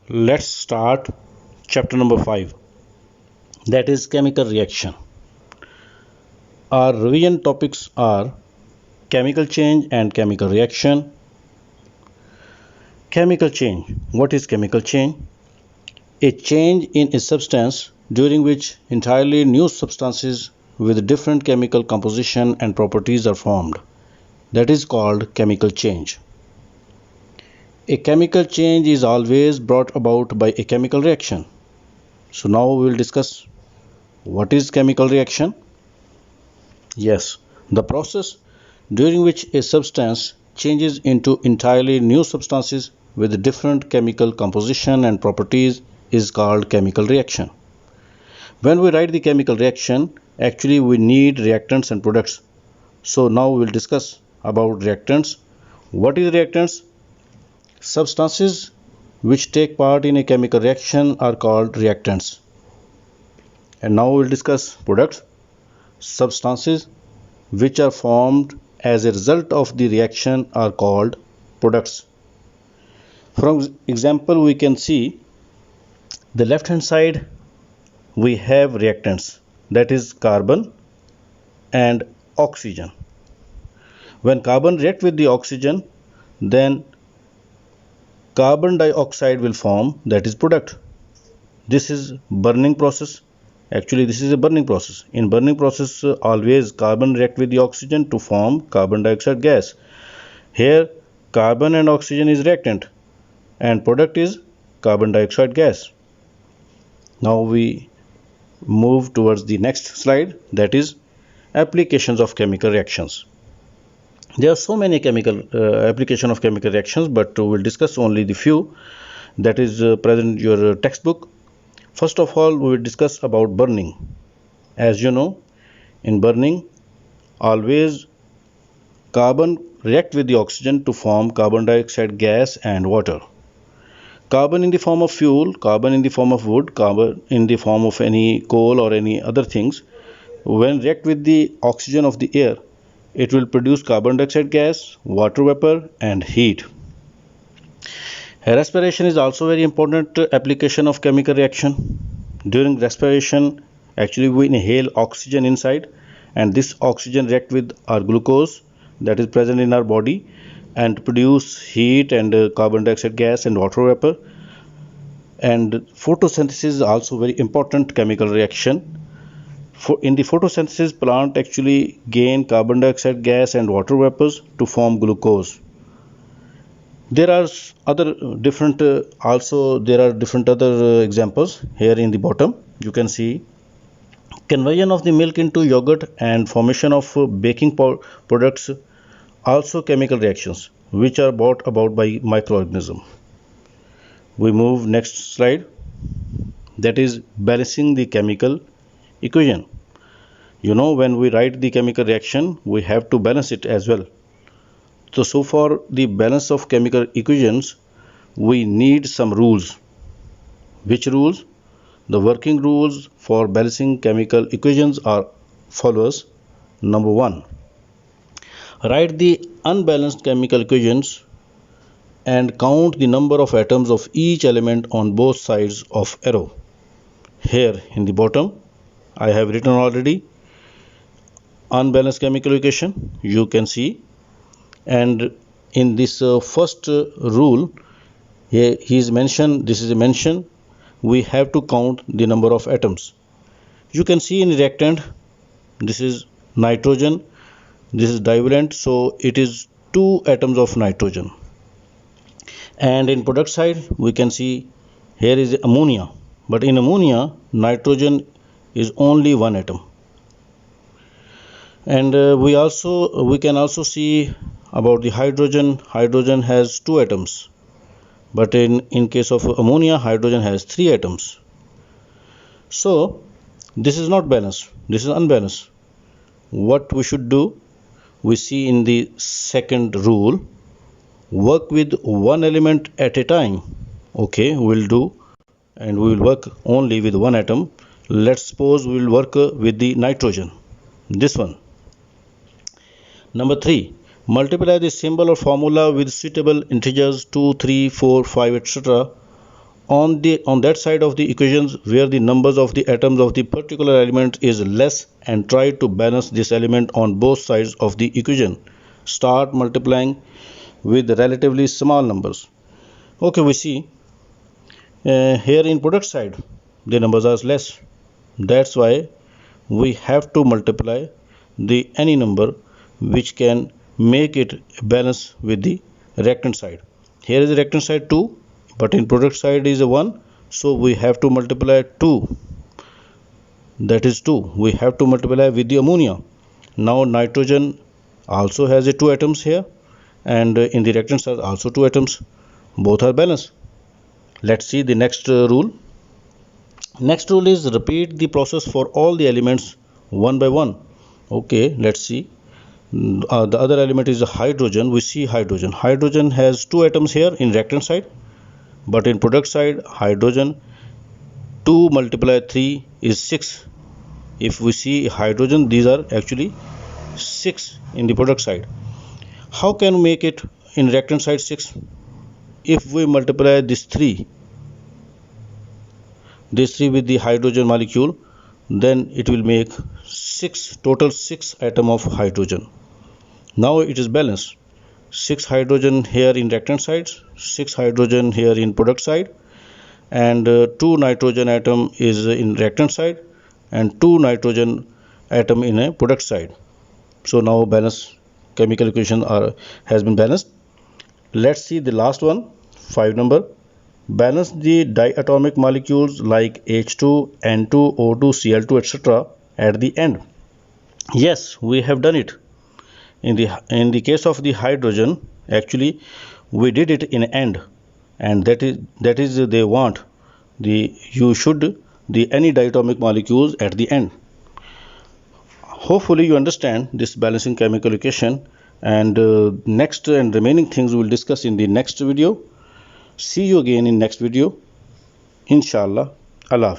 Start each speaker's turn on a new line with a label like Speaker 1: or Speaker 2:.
Speaker 1: Let's start chapter number 5, that is chemical reaction. Our revision topics are chemical change and chemical reaction. Chemical change. What is chemical change? A change in a substance during which entirely new substances with different chemical composition and properties are formed. That is called chemical change. A chemical change is always brought about by a chemical reaction. So now we will discuss what is chemical reaction. Yes, the process during which a substance changes into entirely new substances with different chemical composition and properties is called chemical reaction. When we write the chemical reaction, actually we need reactants and products. So now we will discuss about reactants. What is reactants? Substances which take part in a chemical reaction are called reactants. And now we will discuss products. Substances which are formed as a result of the reaction are called products. From example, we can see the left hand side we have reactants, that is carbon and oxygen. When carbon react with the oxygen, then carbon dioxide will form, that is product. This is burning process. Actually, this is a burning process. In burning process, always carbon react with the oxygen to form carbon dioxide gas. Here, carbon and oxygen is reactant and product is carbon dioxide gas. Now we move towards the next slide, that is applications of chemical reactions. There are so many chemical application of chemical reactions, but we'll discuss only the few that is present in your textbook. First of all, we will discuss about burning. As you know, in burning, always carbon react with the oxygen to form carbon dioxide gas and water. Carbon in the form of fuel, carbon in the form of wood, carbon in the form of any coal or any other things, when react with the oxygen of the air, it will produce carbon dioxide gas, water vapor and heat. Respiration is also very important application of chemical reaction. During respiration, actually we inhale oxygen inside, and this oxygen react with our glucose that is present in our body and produce heat and carbon dioxide gas and water vapor. And photosynthesis is also very important chemical reaction. In the photosynthesis, plant actually gain carbon dioxide gas and water vapors to form glucose. There are other different other examples. Here in the bottom you can see conversion of the milk into yogurt and formation of baking products, also chemical reactions which are brought about by microorganism. We move next slide, that is balancing the chemical equation. You know, when we write the chemical reaction, we have to balance it as well. So for the balance of chemical equations, we need some rules. Which rules? The working rules for balancing chemical equations are follows. Number 1, write the unbalanced chemical equations and count the number of atoms of each element on both sides of arrow. Here in the bottom I have written already unbalanced chemical equation, you can see. And in this first rule, here he is mentioned, this is a mention, we have to count the number of atoms. You can see in reactant, this is nitrogen, this is divalent, so it is 2 atoms of nitrogen. And in product side we can see here is ammonia, but in ammonia nitrogen is only 1 atom. And we can also see about the hydrogen. Hydrogen has 2 atoms, but in case of ammonia hydrogen has 3 atoms. So this is not balanced, this is unbalanced. What we should do, we see in the second rule, work with one element at a time. Okay, we'll do, and we will work only with one atom. Let's suppose we will work with the nitrogen, this one. Number 3, multiply the symbol or formula with suitable integers 2, 3, 4, 5, etc. on that side of the equations where the numbers of the atoms of the particular element is less, and try to balance this element on both sides of the equation. Start multiplying with relatively small numbers. Okay, we see here in product side the numbers are less. That's why we have to multiply the any number which can make it balance with the reactant side. Here is the reactant side 2, but in product side is 1, so we have to multiply 2, that is 2. We have to multiply with the ammonia. Now nitrogen also has a 2 atoms here, and in the reactant side also 2 atoms, both are balanced. Let's see the next rule. Next rule is repeat the process for all the elements one by one. Okay, let's see. The other element is hydrogen. We see hydrogen has 2 atoms here in reactant side, but in product side hydrogen 2 multiply 3 is 6. If we see hydrogen, these are actually 6 in the product side. How can we make it in reactant side 6? If we multiply this 3 with the hydrogen molecule, then it will make 6, total 6 atom of hydrogen. Now it is balanced. 6 hydrogen here in reactant side, 6 hydrogen here in product side, and 2 nitrogen atom is in reactant side, and 2 nitrogen atom in a product side. So now balance chemical equation has been balanced. Let's see the last one, 5 number. Balance the diatomic molecules like H2, N2, O2, Cl2, etc. at the end. Yes, we have done it. In the case of the hydrogen, actually we did it in end, and that is they want you should any diatomic molecules at the end. Hopefully you understand this balancing chemical equation, and next and remaining things we will discuss in the next video. See you again in next video, inshallah. Allah Hafiz.